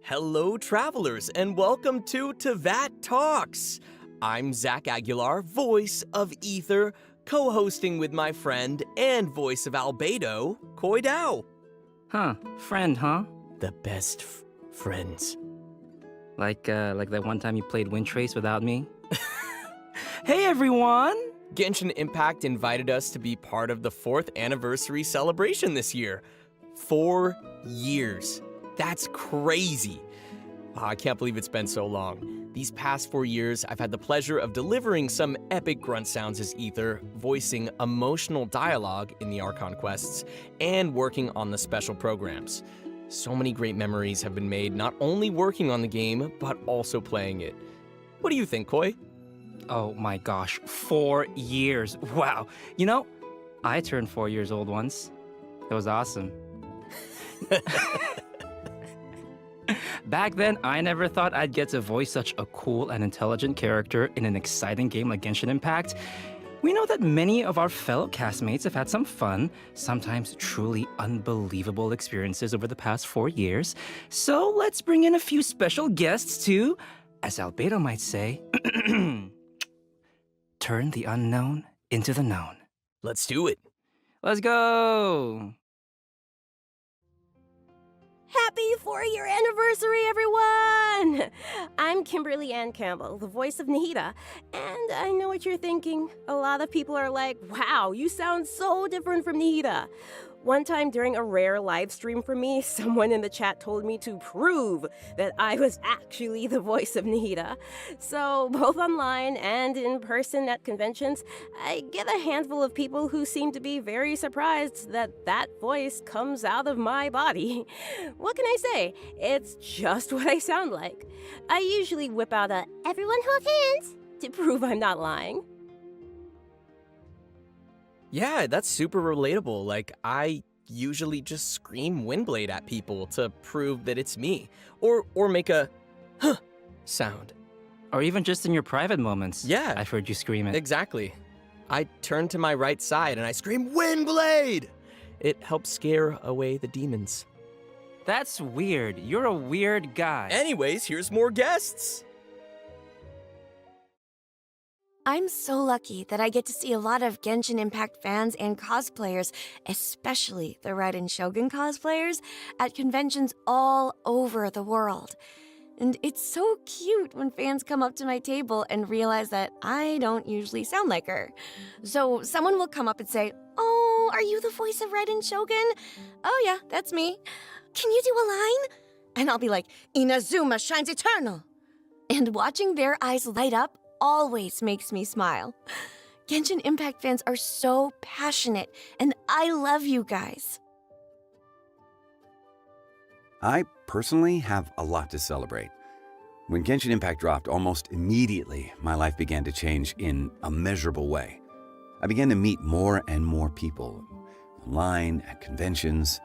Hello, travelers, and welcome to That Talks. I'm Zach Aguilar, voice of Ether, co-hosting with my friend and voice of Albedo, Koi Dao. Friend, huh? The best friends. Like that one time you played Wind Trace without me? Hey, everyone! Genshin Impact invited us to be part of the 4th anniversary celebration this year. 4 years. That's crazy. I can't believe it's been so long. These past 4 years, I've had the pleasure of delivering some epic grunt sounds as Ether, voicing emotional dialogue in the Archon quests, and working on the special programs. So many great memories have been made not only working on the game, but also playing it. What do you think, Koi? Oh my gosh, 4 years. Wow. You know, I turned 4 years old once. It was awesome. Back then, I never thought I'd get to voice such a cool and intelligent character in an exciting game like Genshin Impact. We know that many of our fellow castmates have had some fun, sometimes truly unbelievable experiences over the past 4 years. So let's bring in a few special guests to, as Albedo might say, turn the unknown into the known. Let's do it. Let's go! Happy 4-year anniversary, everyone! I'm Kimberly Ann Campbell, the voice of Nahida, and I know what you're thinking. A lot of people are like, wow, you sound so different from Nahida. One time during a rare live stream for me, someone in the chat told me to prove that I was actually the voice of Nahida. So both online and in person at conventions, I get a handful of people who seem to be very surprised that that voice comes out of my body. What can I say? It's just what I sound like. I usually whip out a "everyone hold hands" to prove I'm not lying. Yeah, that's super relatable. Like, I usually just scream Windblade at people to prove that it's me. Or make a huh sound. Or even just in your private moments. Yeah. I've heard you scream it. Exactly. I turn to my right side and I scream, Windblade! It helps scare away the demons. That's weird. You're a weird guy. Anyways, here's more guests. I'm so lucky that I get to see a lot of Genshin Impact fans and cosplayers, especially the Raiden Shogun cosplayers, at conventions all over the world. And it's so cute when fans come up to my table and realize that I don't usually sound like her. So someone will come up and say, "Oh, are you the voice of Raiden Shogun?" "Oh yeah, that's me." "Can you do a line?" And I'll be like, "Inazuma shines eternal." And watching their eyes light up always makes me smile. Genshin Impact fans are so passionate, and I love you guys. I personally have a lot to celebrate. When Genshin Impact dropped, almost immediately, my life began to change in a measurable way. I began to meet more and more people, online, at conventions,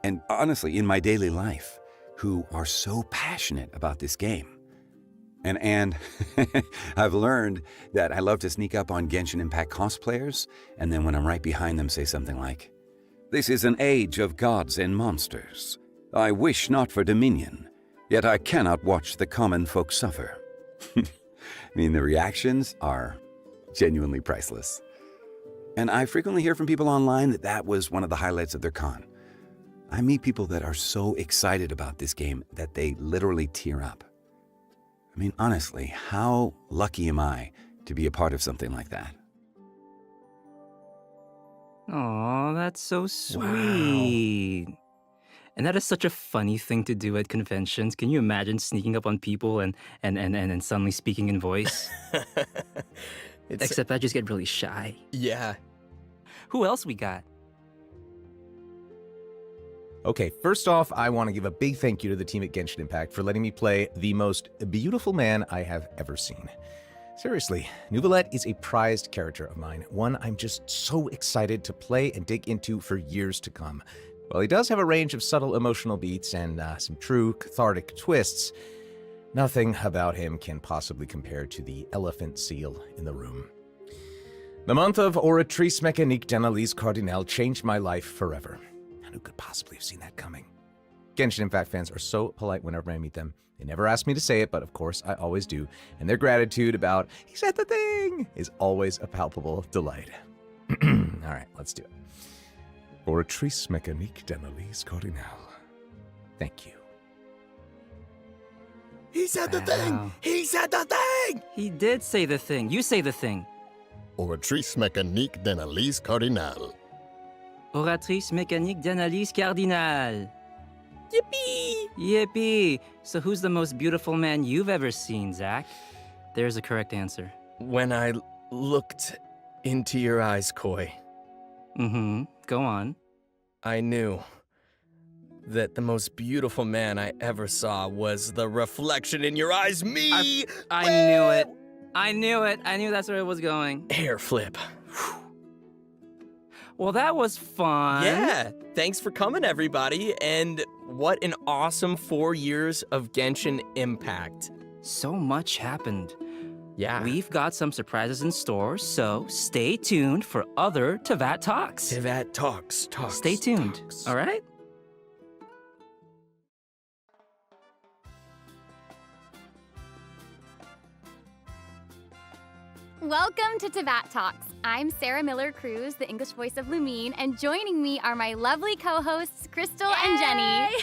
and honestly, in my daily life, who are so passionate about this game. And I've learned that I love to sneak up on Genshin Impact cosplayers, and then when I'm right behind them, say something like, "This is an age of gods and monsters. I wish not for dominion, yet I cannot watch the common folk suffer." I mean, the reactions are genuinely priceless. And I frequently hear from people online that that was one of the highlights of their con. I meet people that are so excited about this game that they literally tear up. I mean, honestly, how lucky am I to be a part of something like that? Aw, that's so sweet. Wow. And that is such a funny thing to do at conventions. Can you imagine sneaking up on people and suddenly speaking in voice? Except I just get really shy. Yeah. Who else we got? Okay, first off, I want to give a big thank you to the team at Genshin Impact for letting me play the most beautiful man I have ever seen. Seriously, Neuvillette is a prized character of mine, one I'm just so excited to play and dig into for years to come. While he does have a range of subtle emotional beats and some true cathartic twists, nothing about him can possibly compare to the elephant seal in the room. The month of Oratrice Mécanique d'Analyse Cardinal changed my life forever. Who could possibly have seen that coming? Genshin Impact fans are so polite whenever I meet them. They never ask me to say it, but of course I always do. And their gratitude about, he said the thing, is always a palpable delight. All right, let's do it. Oratrice mécanique d'analyse cardinale. Thank you. He said the Wow. thing! He said the thing! He did say the thing. You say the thing. Oratrice mécanique d'analyse cardinale. Oratrice mécanique d'analyse cardinale. Yippee! Yippee! So who's the most beautiful man you've ever seen, Zach? There's a correct answer. When I looked into your eyes, Koi, Mm-hmm. Go on. I knew that the most beautiful man I ever saw was the reflection in your eyes, me! I knew it. I knew it. I knew that's where it was going. Hair flip. Well, that was fun. Yeah, thanks for coming, everybody. And what an awesome 4 years of Genshin Impact. So much happened. Yeah. We've got some surprises in store, so stay tuned for other Tavat Talks. Tivat talks. Stay tuned, talks. all right? Welcome to Tavat Talks. I'm Sarah Miller Cruz, the English voice of Lumine, and joining me are my lovely co-hosts, Crystal and Jenny.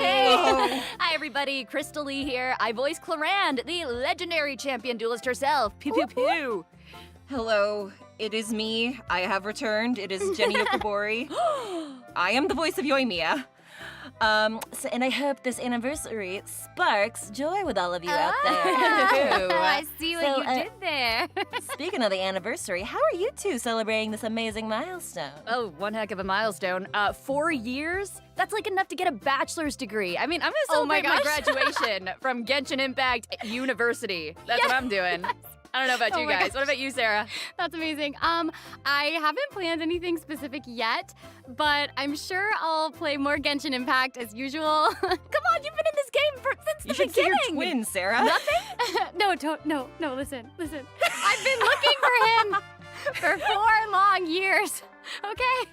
Yay! Hi, everybody. Crystal Lee here. I voice Clarande, the legendary champion duelist herself. Pew, pew, pew. Hello, it is me. I have returned. It is Jenny Okobori. I am the voice of Yoimiya. And I hope this anniversary sparks joy with all of you out there. I see what So, you did there. Speaking of the anniversary, how are you two celebrating this amazing milestone? Oh, one heck of a milestone. 4 years? That's like enough to get a bachelor's degree. I mean, I'm gonna Oh my celebrate my gosh. graduation from Genshin Impact University. That's what I'm doing. I don't know about Oh you my guys. gosh. What about you, Sarah? That's amazing. I haven't planned anything specific yet, but I'm sure I'll play more Genshin Impact as usual. Come on, you've been in this game since You the should see beginning. your twin, Sarah. No, listen. I've been looking for him for 4 long years. Okay?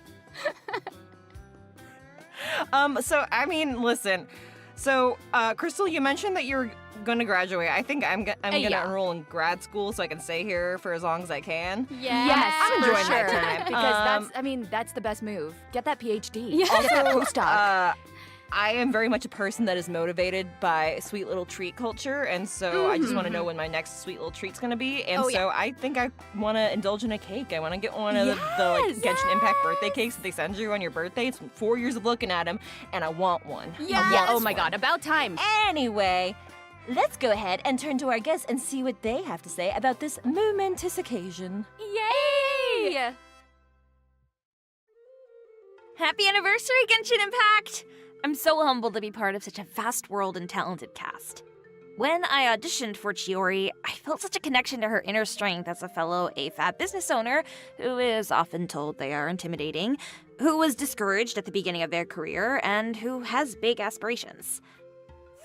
Listen. So, Crystal, you mentioned that you're going to graduate. I think I'm going to Yeah. enroll in grad school so I can stay here for as long as I can. Yes, I'm for enjoying my sure. time. Because that's the best move. Get that PhD. Yeah. Get that postdoc. I am very much a person that is motivated by sweet little treat culture, and so I just want to know when my next sweet little treat's gonna be. And Oh, so I think I want to indulge in a cake. I want to get one of the Genshin Impact birthday cakes that they send you on your birthday. It's been 4 years of looking at them, and I want one. Yeah. Oh my God. About time. Anyway, let's go ahead and turn to our guests and see what they have to say about this momentous occasion. Yay! Happy anniversary, Genshin Impact! I'm so humbled to be part of such a vast world and talented cast. When I auditioned for Chiori, I felt such a connection to her inner strength as a fellow AFAB business owner who is often told they are intimidating, who was discouraged at the beginning of their career, and who has big aspirations.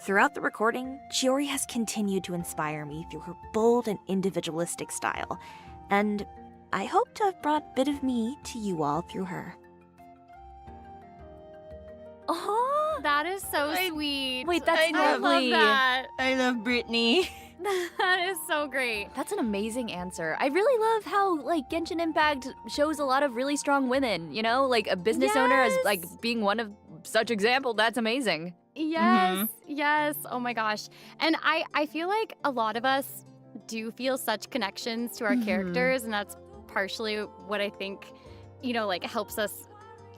Throughout the recording, Chiori has continued to inspire me through her bold and individualistic style, and I hope to have brought a bit of me to you all through her. Oh, that is so sweet. Wait, that's I love lovely. that. I love Brittany. That is so great. That's an amazing answer. I really love how Genshin Impact shows a lot of really strong women, you know? Like a business owner as being one of such example. That's amazing. Yes, yes. Oh my gosh. And I feel like a lot of us do feel such connections to our characters, and that's partially what I think, helps us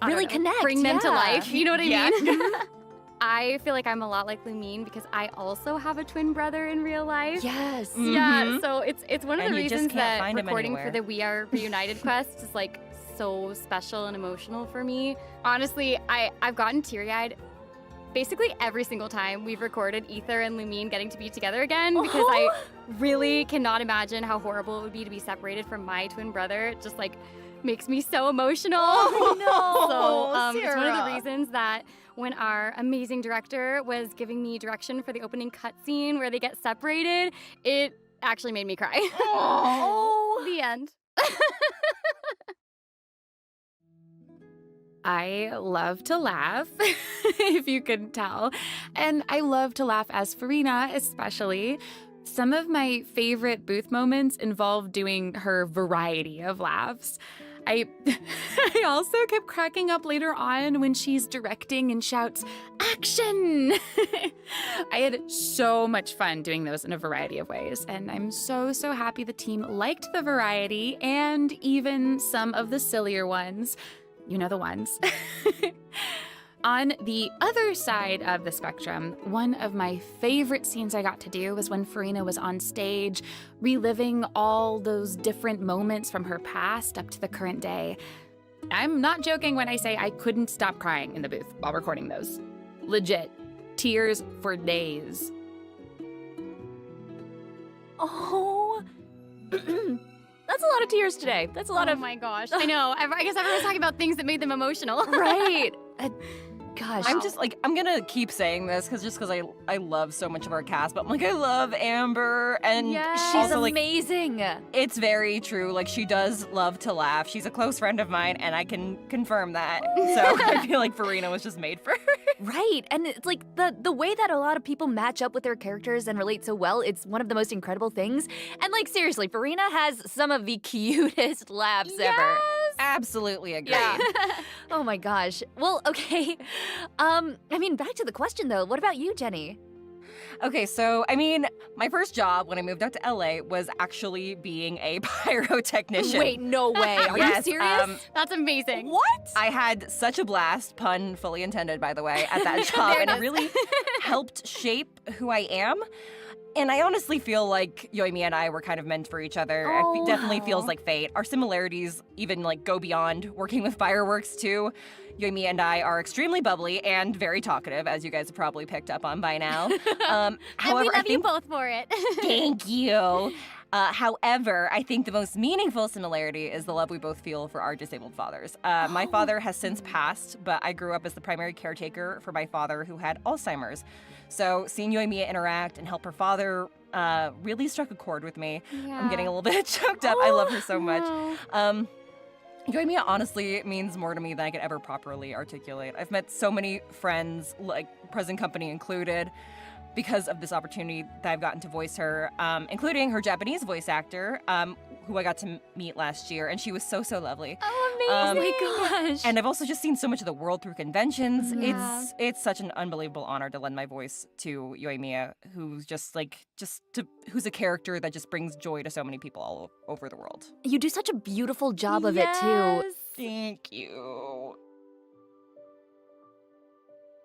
I Really don't know, connect, bring them to yeah. life. You know what I Yeah. mean? I feel like I'm a lot like Lumine because I also have a twin brother in real life. Yes. Yeah, so it's one of And the you just reasons can't that find him recording for anywhere. the We Are Reunited quest is so special and emotional for me. Honestly, I've gotten teary-eyed basically every single time we've recorded Ether and Lumine getting to be together again because I really cannot imagine how horrible it would be to be separated from my twin brother. It just makes me so emotional. Oh, no, So it's one of the Sarah. reasons that when our amazing director was giving me direction for the opening cutscene where they get separated, it actually made me cry. Oh. The end. I love to laugh, if you couldn't tell. And I love to laugh as Farina, especially. Some of my favorite booth moments involve doing her variety of laughs. I also kept cracking up later on when she's directing and shouts, "Action!" I had so much fun doing those in a variety of ways, and I'm so happy the team liked the variety and even some of the sillier ones. You know the ones. On the other side of the spectrum, one of my favorite scenes I got to do was when Farina was on stage, reliving all those different moments from her past up to the current day. I'm not joking when I say I couldn't stop crying in the booth while recording those. Legit. Tears for days. Oh. That's a lot of tears today. That's a lot Oh of... my gosh. I know. I guess everyone's talking about things that made them emotional. Right. Gosh. I'm just like, I'm gonna keep saying this because I love so much of our cast, but I'm like, I love Amber, and She's also, like, amazing. it's very true. Like, she does love to laugh. She's a close friend of mine, and I can confirm that. So I feel like Farina was just made for her. Right. And it's like the way that a lot of people match up with their characters and relate so well, it's one of the most incredible things. And like, seriously, Farina has some of the cutest laughs ever. Absolutely agree. Yeah. Oh my gosh. Well, okay. I mean, back to the question though. What about you, Jenny? Okay, so, I mean, my first job when I moved out to LA was actually being a pyrotechnician. Wait, no way. Are Yes, you serious? That's amazing. What? I had such a blast, pun fully intended, by the way, at that job, and it really helped shape who I am. And I honestly feel like Yoimi and I were kind of meant for each other. Oh, It definitely wow. feels like fate. Our similarities even like go beyond working with fireworks too. Yoimi and I are extremely bubbly and very talkative, as you guys have probably picked up on by now. And However, we I love you think both for it. Thank you. However, I think the most meaningful similarity is the love we both feel for our disabled fathers. My father has since passed, but I grew up as the primary caretaker for my father who had Alzheimer's. So seeing Yoimiya interact and help her father really struck a chord with me. I'm getting a little bit choked up. I love her so much. Yoimiya honestly means more to me than I could ever properly articulate. I've met so many friends, like present company included, because of this opportunity that I've gotten to voice her, including her Japanese voice actor, who I got to meet last year, and she was so lovely. Oh, amazing. Oh my gosh. And I've also just seen so much of the world through conventions. Yeah. It's such an unbelievable honor to lend my voice to Yoimiya, who's who's a character that just brings joy to so many people all over the world. You do such a beautiful job of it too. Thank you.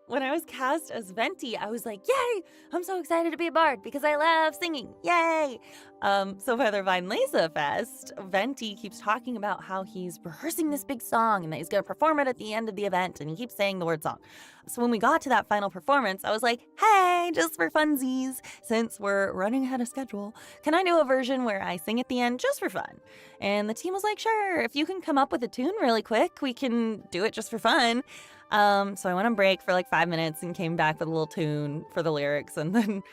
When I was cast as Venti, I was like, yay! I'm so excited to be a bard because I love singing. Yay! So for the Vine Laser Fest, Venti keeps talking about how he's rehearsing this big song and that he's going to perform it at the end of the event, and he keeps saying the word song. So when we got to that final performance, I was like, hey, just for funsies, since we're running ahead of schedule, can I do a version where I sing at the end just for fun? And the team was like, sure, if you can come up with a tune really quick, we can do it just for fun. So I went on break for like 5 minutes and came back with a little tune for the lyrics and then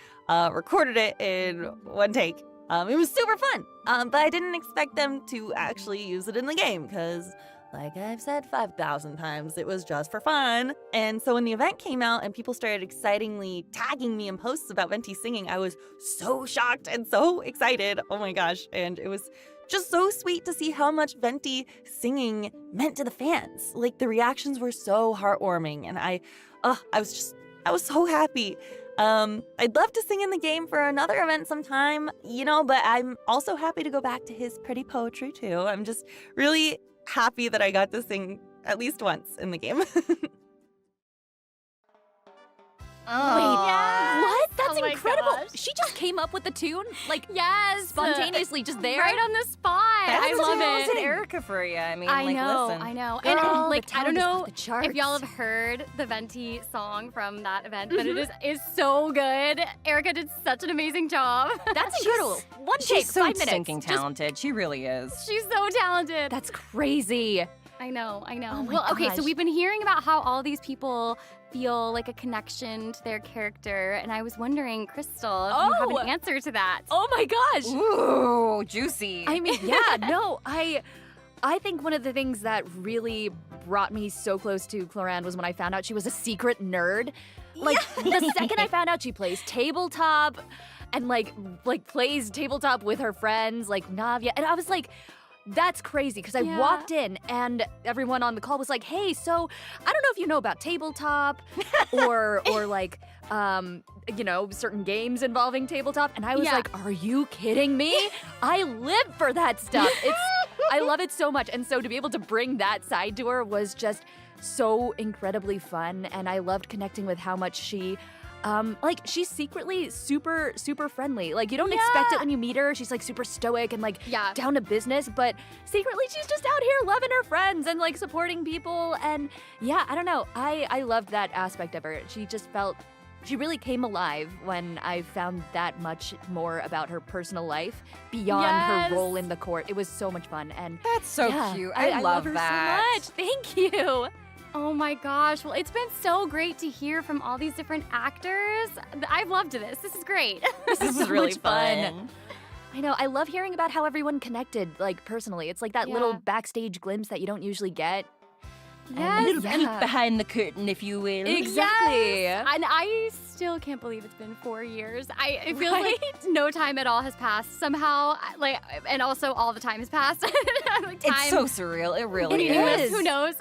recorded it in one take. It was super fun, but I didn't expect them to actually use it in the game because, like I've said 5,000 times, it was just for fun. And so when the event came out and people started excitingly tagging me in posts about Venti singing, I was so shocked and so excited. Oh my gosh. And it was just so sweet to see how much Venti singing meant to the fans. Like, the reactions were so heartwarming, and I was so happy. I'd love to sing in the game for another event sometime, but I'm also happy to go back to his pretty poetry too. I'm just really happy that I got to sing at least once in the game. What? That's Oh my incredible. gosh. She just came up with the tune, like Yes. spontaneously, just there. Right on the spot. That's I love talented it. Erica for you. I mean, I know, listen. I know. Girl, And like, the I don't talent is know off the charts. if y'all have heard the Venti song from that event, but it is so good. Erica did such an amazing job. That's incredible. One take, She's so 5 minutes. stinking Just- talented. She really is. She's so talented. That's crazy. I know. Oh my Well, okay, gosh. so we've been hearing about how all these people feel like a connection to their character, and I was wondering, Crystal, if you have Oh! an answer to that. Oh my gosh. Ooh, juicy. I mean, yeah, no, I think one of the things that really brought me so close to Cloran was when I found out she was a secret nerd. Like, the second I found out she plays tabletop and, like plays tabletop with her friends, like Navia, and I was like, that's crazy, because I walked in and everyone on the call was like, hey, so I don't know if you know about tabletop or like, you know, certain games involving tabletop. And I was like, are you kidding me? I live for that stuff. I love it so much. And so to be able to bring that side to her was just so incredibly fun. And I loved connecting with how much she like, she's secretly super, super friendly. Like, you don't expect it when you meet her. She's, like, super stoic and, like, down to business. But secretly, she's just out here loving her friends and, like, supporting people. And, yeah, I don't know. I loved that aspect of her. She just felt... She really came alive when I found that much more about her personal life beyond her role in the court. It was so much fun. And that's so cute. I love her that so much. Thank you. Oh my gosh. Well, it's been so great to hear from all these different actors. I've loved this. This is great. This is so really much fun. I know. I love hearing about how everyone connected, like, personally. It's like that little backstage glimpse that you don't usually get. A little peek behind the curtain, if you will. Exactly. Yes. And I still can't believe it's been 4 years. It feels like no time at all has passed somehow. Like, and also all the time has passed. Like, time, it's so surreal. It really is. Who knows?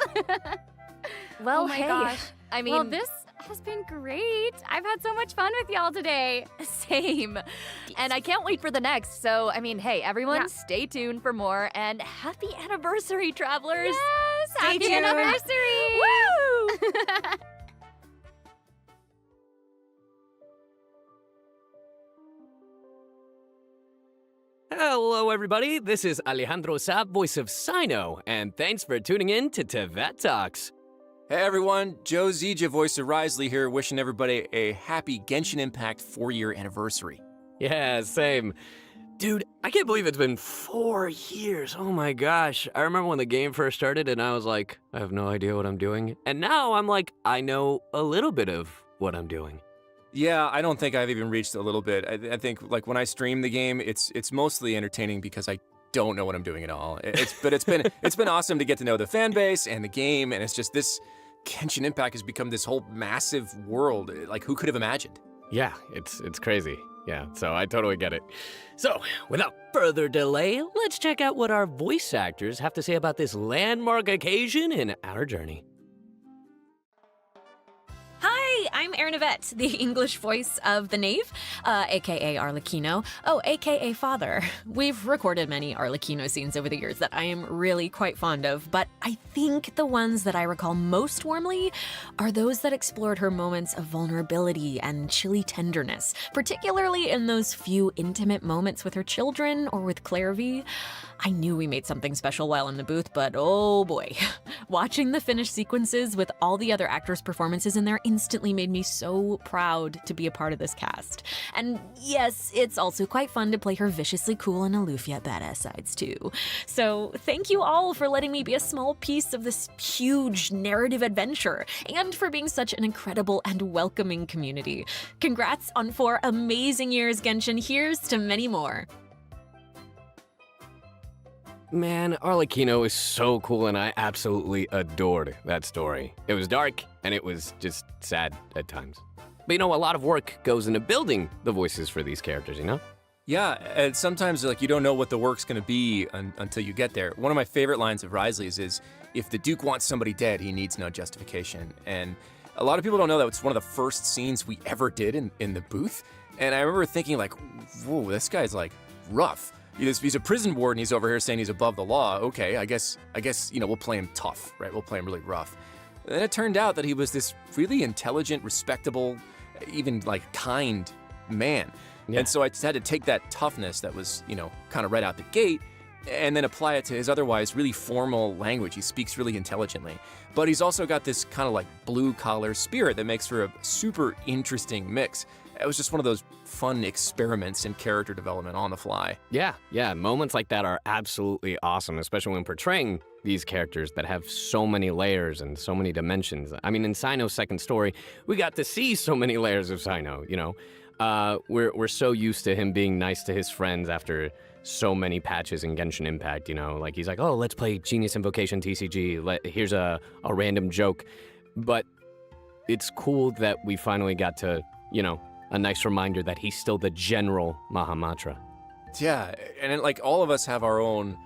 Well, oh my hey. gosh. I mean, well, this has been great. I've had so much fun with y'all today. Same. And I can't wait for the next. So, I mean, hey, everyone, stay tuned for more. And happy anniversary, travelers. Yes, stay happy tuned. anniversary. Woo! Hello, everybody. This is Alejandro Saab, voice of Sino, and thanks for tuning in to Tibet Talks. Hey everyone, Joe Zija, voice of Risley here, wishing everybody a happy Genshin Impact 4-year anniversary. Yeah, same. Dude, I can't believe it's been 4 years. Oh my gosh. I remember when the game first started and I was like, I have no idea what I'm doing. And now I'm like, I know a little bit of what I'm doing. Yeah, I don't think I've even reached a little bit. I think like when I stream the game, it's mostly entertaining because I don't know what I'm doing at all. But it's been awesome to get to know the fan base and the game, and it's just this Genshin Impact has become this whole massive world. Like, who could have imagined? Yeah, it's crazy. Yeah, so I totally get it. So, without further delay, let's check out what our voice actors have to say about this landmark occasion in our journey. Hi, I'm Erin Yvette, the English voice of the Knave, aka Arlecchino. Oh, aka Father. We've recorded many Arlecchino scenes over the years that I am really quite fond of, but I think the ones that I recall most warmly are those that explored her moments of vulnerability and chilly tenderness, particularly in those few intimate moments with her children or with Clairvy. I knew we made something special while in the booth, but oh boy. Watching the finished sequences with all the other actors' performances in there instantly made me so proud to be a part of this cast. And yes, it's also quite fun to play her viciously cool and aloof yet badass sides too. So thank you all for letting me be a small piece of this huge narrative adventure, and for being such an incredible and welcoming community. Congrats on 4 amazing years, Genshin. Here's to many more. Man, Arlecchino is so cool, and I absolutely adored that story. It was dark, and it was just sad at times. But you know, a lot of work goes into building the voices for these characters, you know? Yeah, and sometimes like you don't know what the work's gonna be until you get there. One of my favorite lines of Risley's is, if the Duke wants somebody dead, he needs no justification. And a lot of people don't know that it's one of the first scenes we ever did in the booth. And I remember thinking like, whoa, this guy's like rough. He's a prison warden, he's over here saying he's above the law. Okay, I guess, you know, we'll play him tough, right? We'll play him really rough. And then it turned out that he was this really intelligent, respectable, even like kind man. Yeah. And so I just had to take that toughness that was, you know, kind of right out the gate and then apply it to his otherwise really formal language. He speaks really intelligently. But he's also got this kind of like blue-collar spirit that makes for a super interesting mix. It was just one of those fun experiments in character development on the fly. Yeah, moments like that are absolutely awesome, especially when portraying these characters that have so many layers and so many dimensions. I mean, in Sino's second story, we got to see so many layers of Sino, you know? We're so used to him being nice to his friends after so many patches in Genshin Impact, you know? Like, he's like, oh, let's play Genius Invocation TCG. Here's a random joke. But it's cool that we finally got to, you know, a nice reminder that he's still the general Mahamatra. Yeah, and like all of us have our own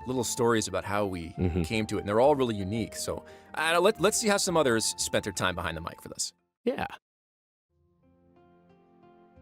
little stories about how we came to it, and they're all really unique. So let's see how some others spent their time behind the mic for this. Yeah.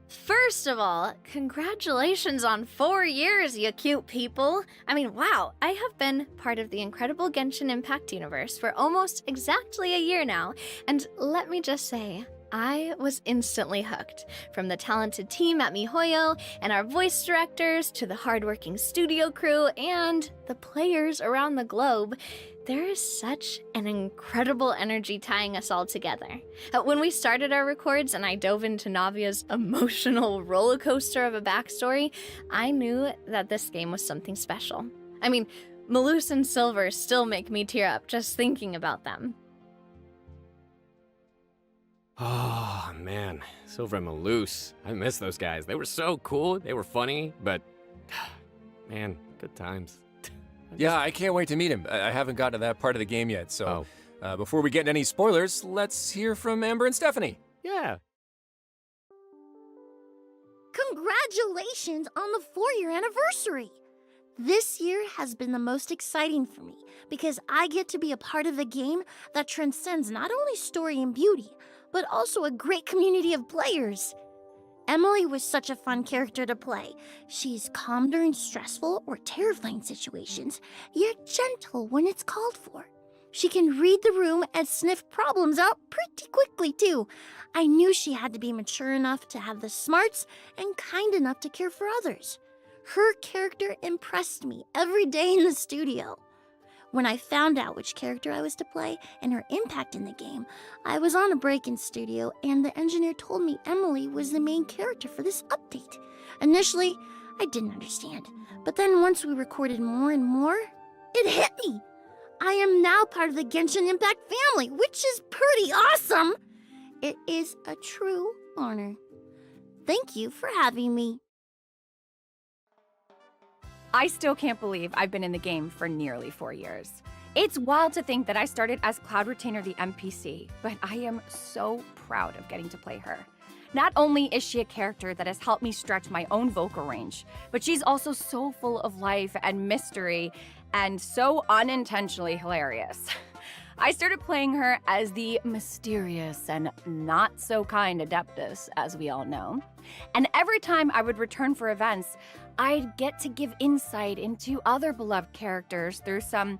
First of all, congratulations on 4 years, you cute people. I mean, wow, I have been part of the incredible Genshin Impact universe for almost exactly a year now, and let me just say, I was instantly hooked. From the talented team at MiHoYo and our voice directors to the hardworking studio crew and the players around the globe, there is such an incredible energy tying us all together. When we started our records and I dove into Navia's emotional roller coaster of a backstory, I knew that this game was something special. I mean, Malus and Silver still make me tear up just thinking about them. Oh, man. Silver and Malus. I miss those guys. They were so cool. They were funny, but man, good times. Yeah, I can't wait to meet him. I haven't gotten to that part of the game yet, so before we get into any spoilers, let's hear from Amber and Stephanie. Yeah. Congratulations on the 4-year anniversary! This year has been the most exciting for me because I get to be a part of a game that transcends not only story and beauty, but also a great community of players. Emily was such a fun character to play. She's calm during stressful or terrifying situations, yet gentle when it's called for. She can read the room and sniff problems out pretty quickly, too. I knew she had to be mature enough to have the smarts and kind enough to care for others. Her character impressed me every day in the studio. When I found out which character I was to play and her impact in the game, I was on a break in studio and the engineer told me Emily was the main character for this update. Initially, I didn't understand, but then once we recorded more and more, it hit me. I am now part of the Genshin Impact family, which is pretty awesome. It is a true honor. Thank you for having me. I still can't believe I've been in the game for nearly 4 years. It's wild to think that I started as Cloud Retainer the NPC, but I am so proud of getting to play her. Not only is she a character that has helped me stretch my own vocal range, but she's also so full of life and mystery and so unintentionally hilarious. I started playing her as the mysterious and not so kind Adeptus, as we all know. And every time I would return for events, I'd get to give insight into other beloved characters through some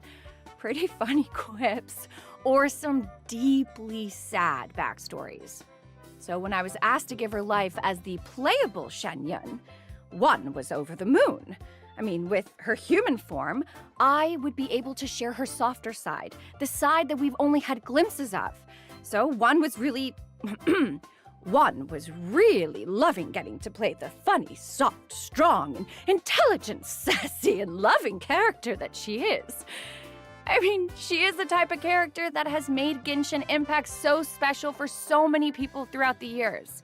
pretty funny quips or some deeply sad backstories. So when I was asked to give her life as the playable Shen Yun, one was over the moon. I mean, with her human form, I would be able to share her softer side, the side that we've only had glimpses of. So one was really loving getting to play the funny, soft, strong, and intelligent, sassy, and loving character that she is. I mean, she is the type of character that has made Genshin Impact so special for so many people throughout the years.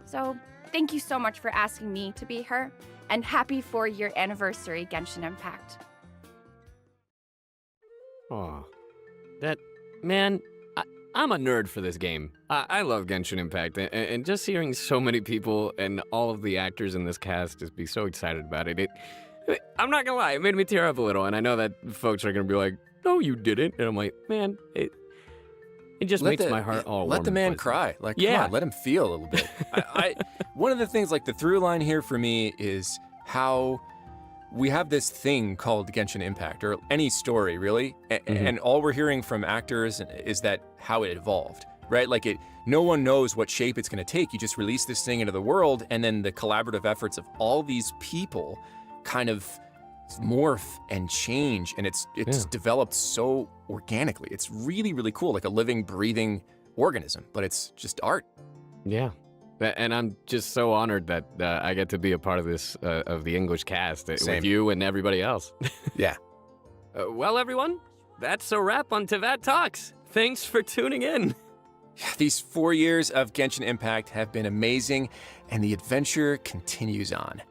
So, thank you so much for asking me to be her, and happy 4-year anniversary, Genshin Impact. Aw. Man, I'm a nerd for this game. I love Genshin Impact, and just hearing so many people and all of the actors in this cast just be so excited about it, I'm not gonna lie, it made me tear up a little, and I know that folks are gonna be like, no, you didn't, and I'm like, man, it just makes my heart all warm. Let the man cry. Like, come on, let him feel a little bit. One of the things, like the through line here for me is how we have this thing called Genshin Impact, or any story, really, and all we're hearing from actors is that how it evolved, right? Like no one knows what shape it's going to take. You just release this thing into the world, and then the collaborative efforts of all these people kind of morph and change, and it's developed so organically. It's really, really cool, like a living, breathing organism, but it's just art. Yeah. And I'm just so honored that I get to be a part of this, of the English cast with you and everybody else. Yeah. Well, everyone, that's a wrap on Teyvat Talks. Thanks for tuning in. These 4 years of Genshin Impact have been amazing, and the adventure continues on.